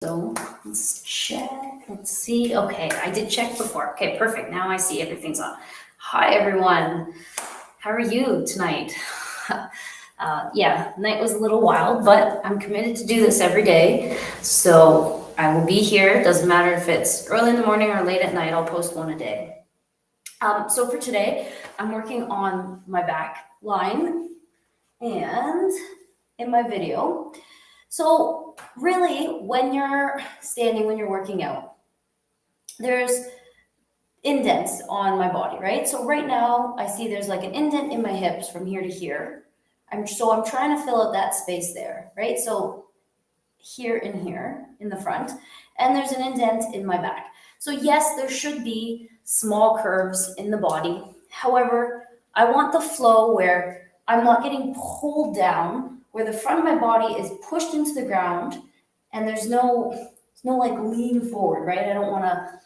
So let's check. Let's see. Okay, I did check before. Okay, perfect. Now I see everything's on. Hi, everyone. How are you tonight? Yeah, night was a little wild, but I'm committed to do this every day. So I will be here. Doesn't matter if it's early in the morning or late at night, I'll post one a day. So for today, I'm working on my back line and in my video. So really, when you're standing, when you're working out, there's indents on my body, right? So right now I see there's like an indent in my hips from here to here. I'm trying to fill out that space there, right? So here and here in the front, and there's an indent in my back. So yes, there should be small curves in the body. However, I want the flow where I'm not getting pulled down, where the front of my body is pushed into the ground, and there's no like lean forward, right? I don't want to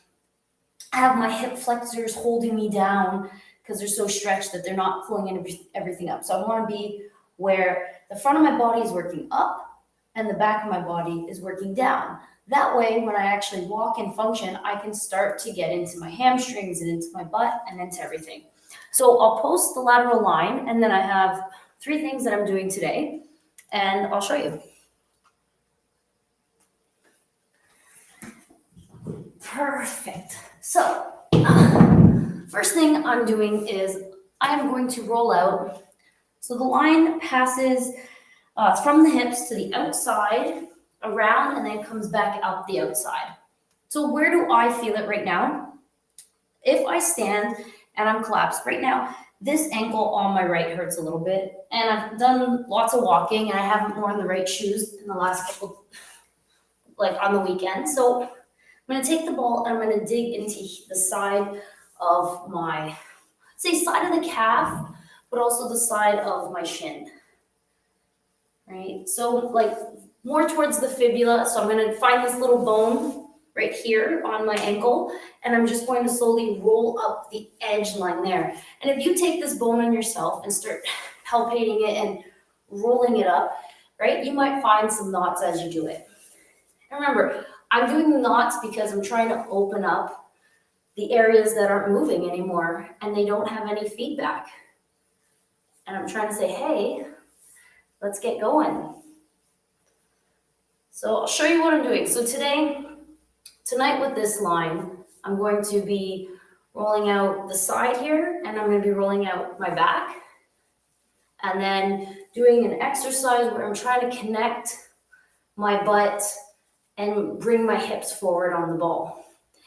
have my hip flexors holding me down because they're so stretched that they're not pulling everything up. So I want to be where the front of my body is working up and the back of my body is working down. That way, when I actually walk and function, I can start to get into my hamstrings and into my butt and into everything. So I'll post the lateral line, and then I have 3 things that I'm doing today, and I'll show you. Perfect. So first thing I'm doing is I'm going to roll out. So the line passes from the hips to the outside, around, and then comes back out the outside. So where do I feel it right now? If I stand and I'm collapsed right now, this ankle on my right hurts a little bit, and I've done lots of walking and I haven't worn the right shoes in the last couple, like on the weekend. So I'm going to take the ball and I'm going to dig into the side of my, side of the calf, but also the side of my shin, right? So like more towards the fibula. So I'm going to find this little bone right here on my ankle, and I'm just going to slowly roll up the edge line there. And if you take this bone on yourself and start palpating it and rolling it up, right, you might find some knots as you do it. And remember, I'm doing the knots because I'm trying to open up the areas that aren't moving anymore and they don't have any feedback. And I'm trying to say, hey, let's get going. So I'll show you what I'm doing. So tonight with this line, I'm going to be rolling out the side here, and I'm going to be rolling out my back. And then doing an exercise where I'm trying to connect my butt and bring my hips forward on the ball.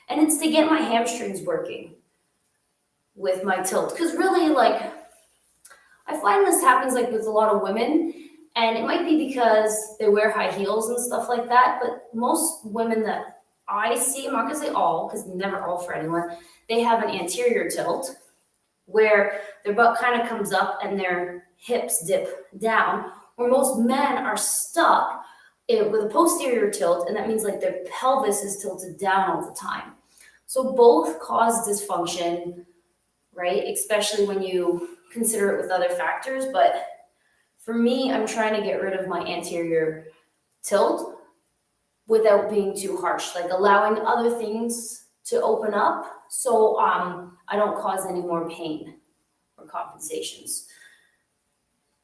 And it's to get my hamstrings working with my tilt. Because really, like, I find this happens like with a lot of women, and it might be because they wear high heels and stuff like that, but most women that I see, I'm not gonna say all, because never all for anyone, they have an anterior tilt where their butt kind of comes up and their hips dip down, where most men are stuck with a posterior tilt, and that means like their pelvis is tilted down all the time. So both cause dysfunction, right? Especially when you consider it with other factors. But for me, I'm trying to get rid of my anterior tilt without being too harsh, like allowing other things to open up so I don't cause any more pain or compensations.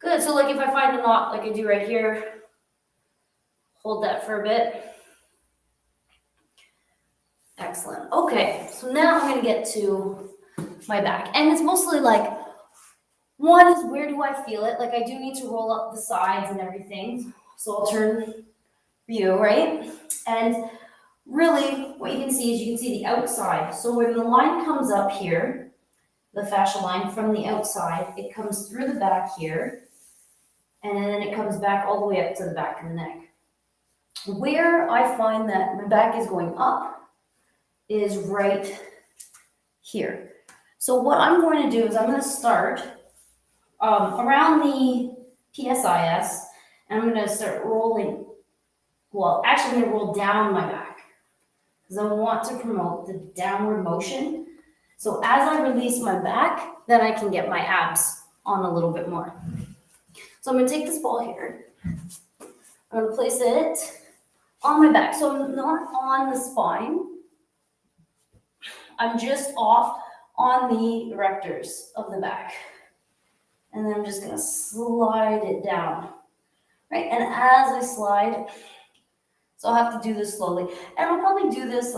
Good. So like if I find a knot like I do right here, hold that for a bit. Excellent. Okay, so now I'm going to get to my back. And it's mostly like, one is where do I feel it? Like I do need to roll up the sides and everything. So I'll turn view, right? And really what you can see is you can see the outside. So when the line comes up here, the fascia line from the outside, it comes through the back here, and then it comes back all the way up to the back of the neck. Where I find that my back is going up is right here. So what I'm going to do is I'm going to start around the PSIS, and I'm going to start rolling. Well, actually, I'm going to roll down my back because I want to promote the downward motion. So as I release my back, then I can get my abs on a little bit more. So I'm going to take this ball here. I'm going to place it on my back. So I'm not on the spine. I'm just off on the erectors of the back. And then I'm just gonna slide it down, right? And as I slide, so I'll have to do this slowly. And I'll probably do this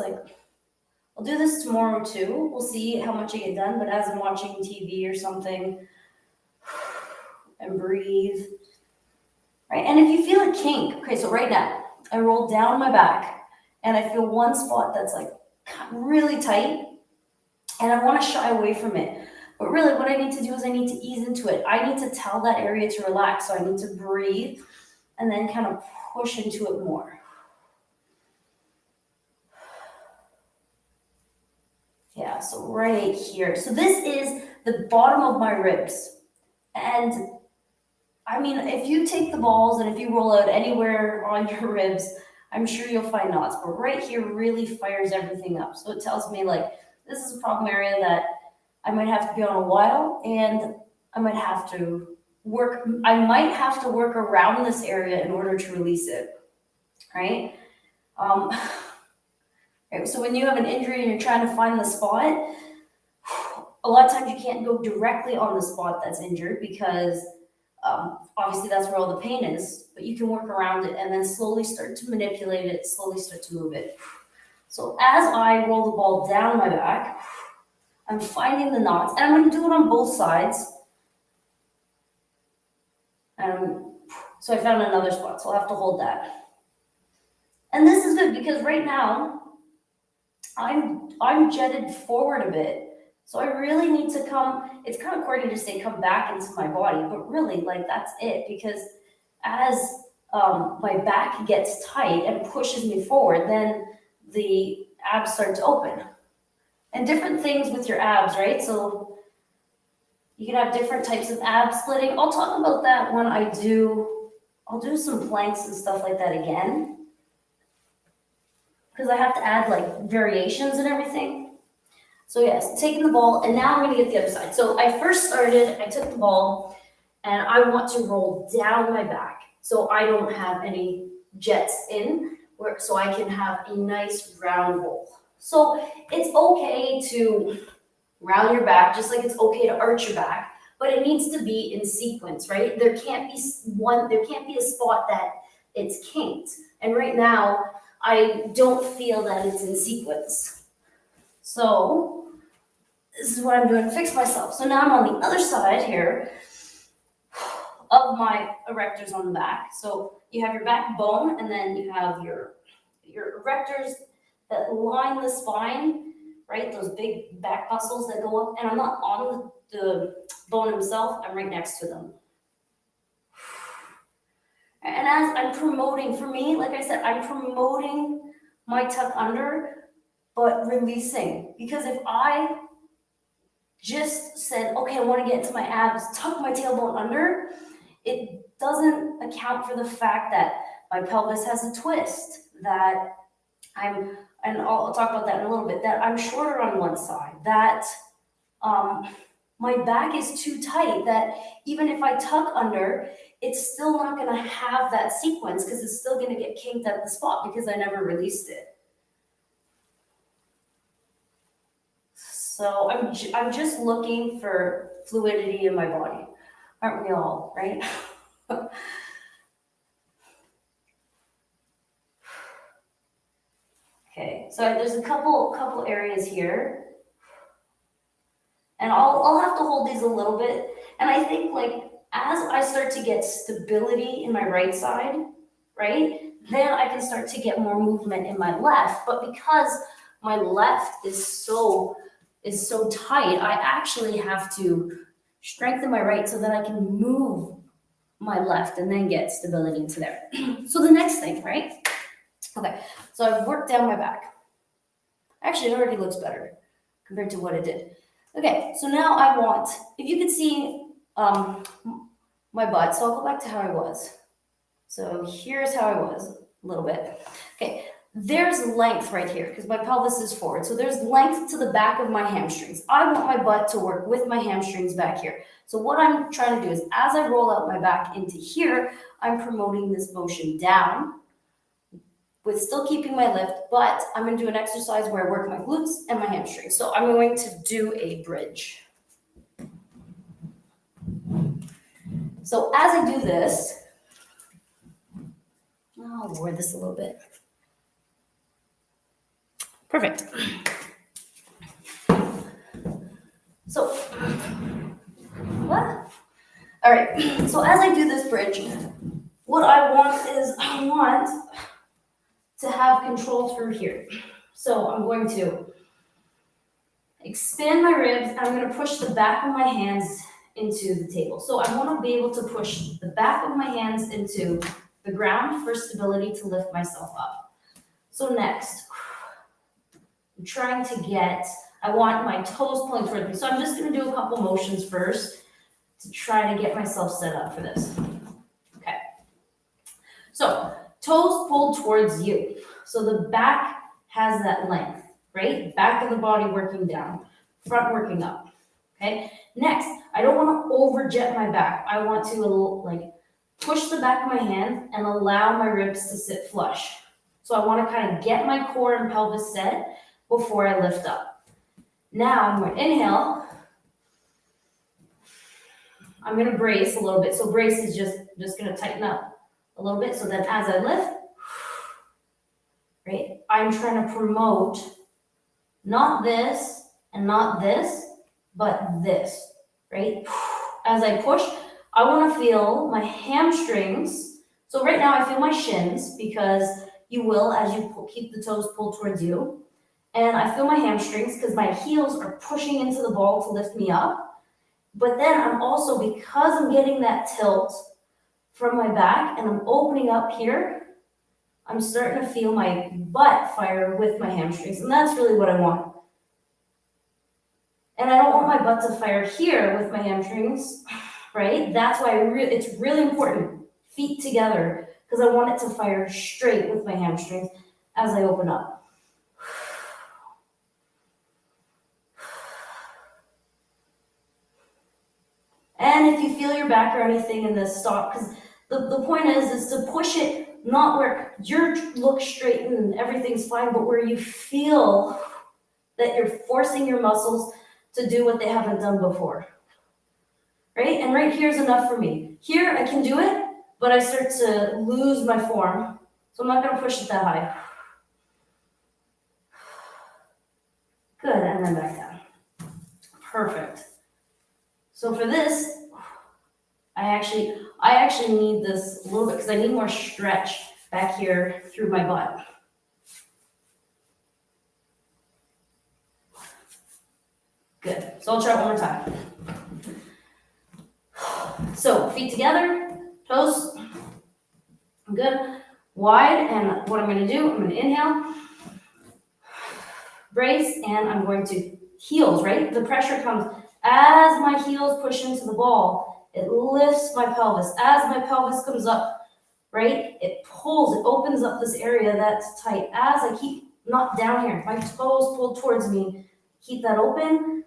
I'll do this tomorrow too. We'll see how much I get done, but as I'm watching TV or something, and breathe, right? And if you feel a kink, okay, so right now, I roll down my back and I feel one spot that's like really tight and I want to shy away from it. But really what I need to do is I need to ease into it. I need to tell that area to relax. So I need to breathe and then kind of push into it more. Yeah, so right here. So this is the bottom of my ribs. And I mean, if you take the balls and if you roll out anywhere on your ribs, I'm sure you'll find knots. But right here really fires everything up. So it tells me like, this is a problem area that I might have to be on a while and I might have to work around this area in order to release it, right? Right, so when you have an injury and you're trying to find the spot, a lot of times you can't go directly on the spot that's injured because obviously that's where all the pain is, but you can work around it and then slowly start to manipulate it, slowly start to move it. So as I roll the ball down my back, I'm finding the knots, and I'm going to do it on both sides. So I found another spot, so I'll have to hold that. And this is good because right now, I'm jetted forward a bit. So I really need to it's kind of corny to say come back into my body, but really like that's it because as my back gets tight and pushes me forward, then the abs start to open. And different things with your abs, right? So you can have different types of ab splitting. I'll talk about that when I'll do some planks and stuff like that again. Because I have to add like variations and everything. So yes, taking the ball, and now I'm gonna get the other side. So I took the ball, and I want to roll down my back so I don't have any jets in, so I can have a nice round roll. So it's okay to round your back, just like it's okay to arch your back, but it needs to be in sequence, right? There can't be a spot that it's kinked. And right now, I don't feel that it's in sequence. So this is what I'm doing to fix myself. So now I'm on the other side here of my erectors on the back. So you have your backbone, and then you have your erectors that line the spine, right? Those big back muscles that go up, and I'm not on the bone himself, I'm right next to them. And as I'm promoting, for me, like I said, I'm promoting my tuck under, but releasing. Because if I just said, okay, I want to get into my abs, tuck my tailbone under, it doesn't account for the fact that my pelvis has a twist, that and I'll talk about that in a little bit, that I'm shorter on one side, that my back is too tight, that even if I tuck under, it's still not going to have that sequence because it's still going to get kinked at the spot because I never released it. So I'm just looking for fluidity in my body. Aren't we all, right? Okay, so there's a couple areas here. And I'll have to hold these a little bit. And I think like as I start to get stability in my right side, right, then I can start to get more movement in my left. But because my left is so tight, I actually have to strengthen my right so that I can move my left and then get stability into there. So the next thing, right? Okay, so I've worked down my back. Actually, it already looks better compared to what it did. Okay, so now I want, if you could see my butt, so I'll go back to how I was. So here's how I was, a little bit. Okay, there's length right here because my pelvis is forward. So there's length to the back of my hamstrings. I want my butt to work with my hamstrings back here. So what I'm trying to do is as I roll out my back into here, I'm promoting this motion down. with still keeping my lift, but I'm gonna do an exercise where I work my glutes and my hamstrings. So I'm going to do a bridge. So as I do this, I'll lower this a little bit. Perfect. So, what? All right, so as I do this bridge, what I want is I want to have control through here. So I'm going to expand my ribs, and I'm going to push the back of my hands into the table. So I want to be able to push the back of my hands into the ground for stability to lift myself up. So next, I'm trying to get, I want my toes pulling towards me. So I'm just going to do a couple motions first to try to get myself set up for this. Okay. So toes pulled towards you. So the back has that length, right? Back of the body working down, front working up. Okay. Next, I don't want to overjet my back. I want to like push the back of my hand and allow my ribs to sit flush. So I want to kind of get my core and pelvis set before I lift up. Now I'm going to inhale. I'm going to brace a little bit. So brace is just going to tighten up a little bit. So then as I lift, right, I'm trying to promote not this and not this, but this, right? As I push, I want to feel my hamstrings. So right now I feel my shins because you will as you keep the toes pulled towards you. And I feel my hamstrings because my heels are pushing into the ball to lift me up. But then I'm also, because I'm getting that tilt from my back and I'm opening up here, I'm starting to feel my butt fire with my hamstrings. And that's really what I want. And I don't want my butt to fire here with my hamstrings, right? That's why it's really important, feet together, because I want it to fire straight with my hamstrings as I open up. And if you feel your back or anything in this, stop, because the point is to push it not where you look straight and everything's fine, but where you feel that you're forcing your muscles to do what they haven't done before, right? And right here is enough for me. Here, I can do it, but I start to lose my form, so I'm not going to push it that high. Good, and then back down. Perfect. So for this, I actually need this a little bit because I need more stretch back here through my butt. Good. So I'll try it one more time. So feet together, toes. Good. Wide. And what I'm going to do, I'm going to inhale, brace, and I'm going to heels, right? The pressure comes as my heels push into the ball. It lifts my pelvis. As my pelvis comes up, right? It pulls, it opens up this area that's tight. As I keep, not down here, my toes pulled towards me, keep that open.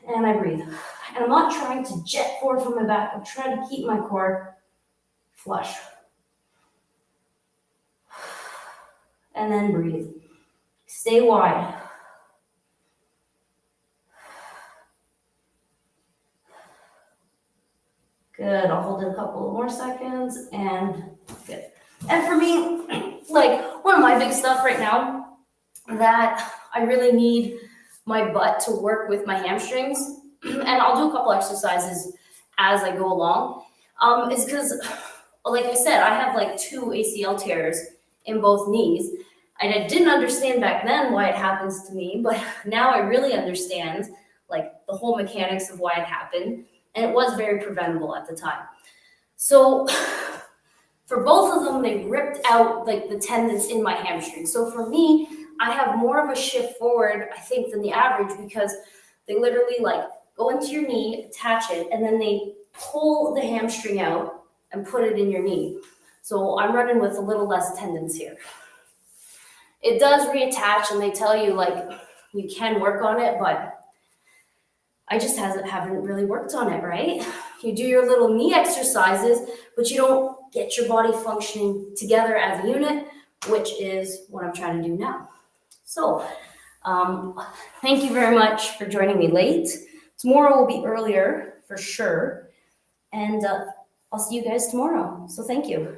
And I breathe. And I'm not trying to jet forward from my back. I'm trying to keep my core flush. And then breathe. Stay wide. Good. I'll hold it a couple more seconds and good. And for me, like one of my big stuff right now that I really need my butt to work with my hamstrings, and I'll do a couple exercises as I go along, is because, like I said, I have like 2 ACL tears in both knees. And I didn't understand back then why it happens to me, but now I really understand like the whole mechanics of why it happened, and it was very preventable at the time. So for both of them, they ripped out like the tendons in my hamstring. So for me, I have more of a shift forward, I think, than the average because they literally like go into your knee, attach it, and then they pull the hamstring out and put it in your knee. So I'm running with a little less tendons here. It does reattach, and they tell you like you can work on it, but I just haven't really worked on it, right? You do your little knee exercises, but you don't get your body functioning together as a unit, which is what I'm trying to do now. So, thank you very much for joining me late. Tomorrow will be earlier for sure, and I'll see you guys tomorrow. So thank you.